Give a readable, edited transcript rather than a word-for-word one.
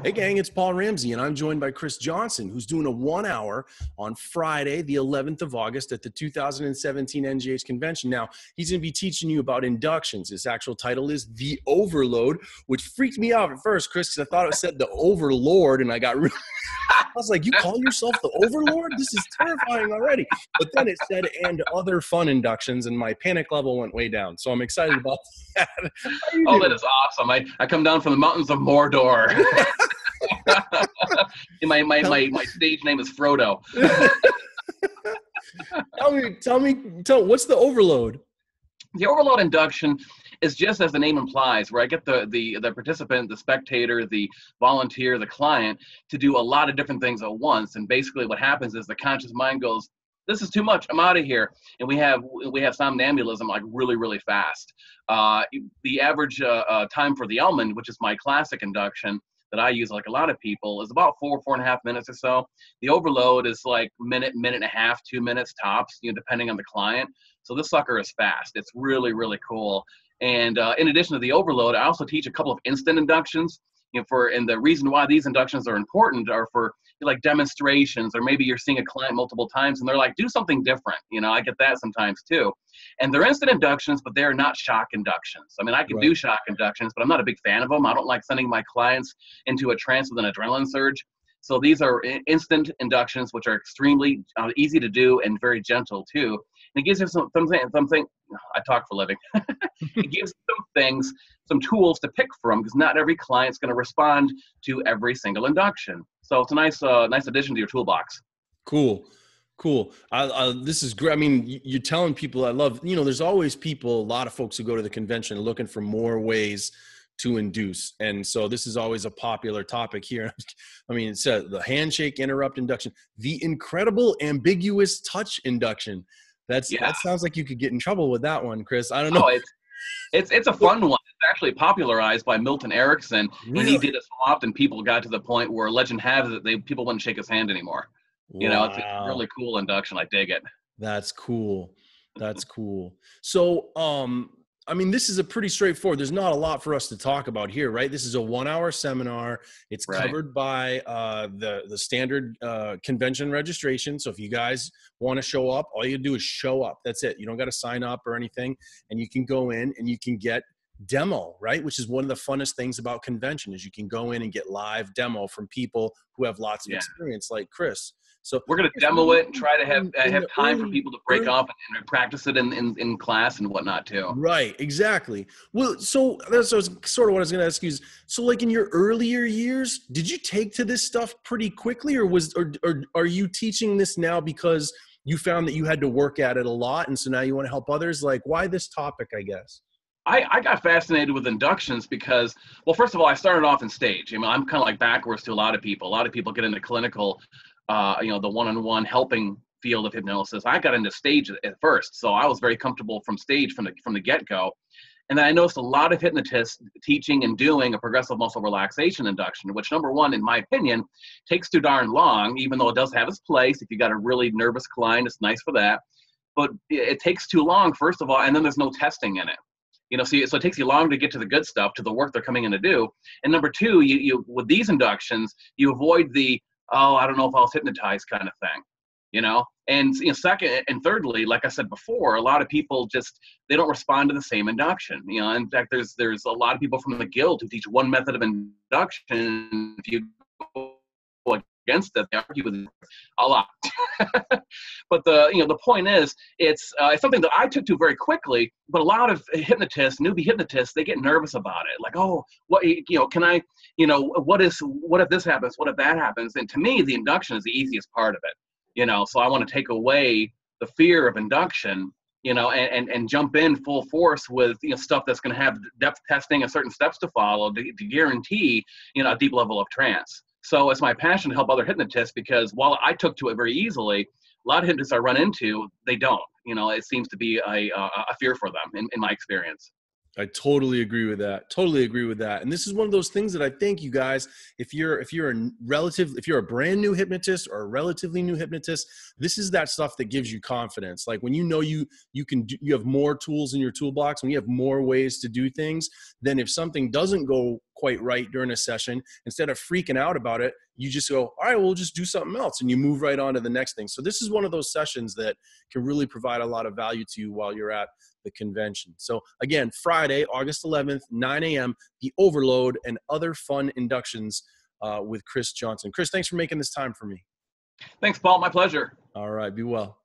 Hey gang, it's Paul Ramsey, and I'm joined by Chris Johnson, who's doing a 1 hour on Friday, the 11th of August at the 2017 NGH convention. Now, he's going to be teaching you about inductions. His actual title is The Overload, which freaked me out at first, Chris, because I thought it said The Overlord, and I got really, I was like, you call yourself The Overlord? This is terrifying already. But then it said, and other fun inductions, and my panic level went way down. So I'm excited about that. Oh, that is awesome. I come down from the mountains of Mordor. my stage name is Frodo. Tell me, what's the overload? The overload induction is just as the name implies, where I get the participant, the spectator, the volunteer, the client to do a lot of different things at once. And basically what happens is the conscious mind goes, this is too much, I'm out of here. And we have somnambulism like really, really fast. The average time for the Elman, which is my classic induction that I use like a lot of people, is about 4.5 minutes or so. The overload is like minute and a half, 2 minutes tops, depending on the client. So this sucker is fast. It's really, really cool. And in addition to the overload, I also teach a couple of instant inductions. And the reason why these inductions are important are for like demonstrations, or maybe you're seeing a client multiple times and they're like, do something different. I get that sometimes too. And they're instant inductions, but they're not shock inductions. I mean, I can do shock inductions, but I'm not a big fan of them. I don't like sending my clients into a trance with an adrenaline surge. So these are instant inductions, which are extremely easy to do and very gentle too. And it gives you something. I talk for a living. It gives some things, some tools to pick from, because not every client's going to respond to every single induction. So it's a nice addition to your toolbox. Cool. This is great. I mean, you're telling people I love, there's always people, a lot of folks who go to the convention looking for more ways to induce. And so this is always a popular topic here. I mean, it says the handshake interrupt induction, the incredible ambiguous touch induction. That sounds like you could get in trouble with that one, Chris. I don't know. Oh, it's a fun one. It's actually popularized by Milton Erickson. Really? And he did it so often, people got to the point where legend has it people wouldn't shake his hand anymore. Wow. It's a really cool induction. I dig it. That's cool. So, I mean, this is a pretty straightforward. There's not a lot for us to talk about here, right? This is a 1 hour seminar. It's covered by the standard convention registration. So if you guys want to show up, all you do is show up. That's it. You don't got to sign up or anything. And you can go in and you can get demo, right? Which is one of the funnest things about convention, is you can go in and get live demo from people who have lots of experience, like Chris. So we're going to demo it and try to have time for people to break off and practice it in class and whatnot too. Right, exactly. Well, so that's sort of what I was going to ask you is, so like in your earlier years, did you take to this stuff pretty quickly, or are you teaching this now because you found that you had to work at it a lot, and so now you want to help others? Like, why this topic, I guess? I got fascinated with inductions because, well, first of all, I started off in stage. I mean, I'm kind of like backwards to a lot of people. A lot of people get into clinical, the one-on-one helping field of hypnosis. I got into stage at first, so I was very comfortable from stage from the get-go. And then I noticed a lot of hypnotists teaching and doing a progressive muscle relaxation induction, which, number one, in my opinion, takes too darn long, even though it does have its place. If you got a really nervous client, it's nice for that. But it takes too long, first of all, and then there's no testing in it. So it takes you long to get to the good stuff, to the work they're coming in to do. And number two, you with these inductions, you avoid the, I don't know if I was hypnotized kind of thing, And second and thirdly, like I said before, a lot of people they don't respond to the same induction. In fact, there's a lot of people from the guild who teach one method of induction. If you go against it, they argue with it a lot. But the point is, it's something that I took to very quickly. But a lot of hypnotists, newbie hypnotists, they get nervous about it. Like, oh, what can I, what if this happens? What if that happens? And to me, the induction is the easiest part of it. So I want to take away the fear of induction, and jump in full force with stuff that's going to have depth testing and certain steps to follow to guarantee a deep level of trance. So it's my passion to help other hypnotists, because while I took to it very easily, a lot of hypnotists I run into, they don't. It seems to be a fear for them in my experience. I totally agree with that. And this is one of those things that I think, you guys, if you're a brand new hypnotist or a relatively new hypnotist, this is that stuff that gives you confidence. Like when you have more tools in your toolbox, when you have more ways to do things, then if something doesn't go quite right during a session, instead of freaking out about it, you just go, all right, we'll just do something else. And you move right on to the next thing. So this is one of those sessions that can really provide a lot of value to you while you're at the convention. So again, Friday, August 11th, 9 a.m., the Overload and Other Fun Inductions with Chris Johnson. Chris, thanks for making this time for me. Thanks, Paul. My pleasure. All right. Be well.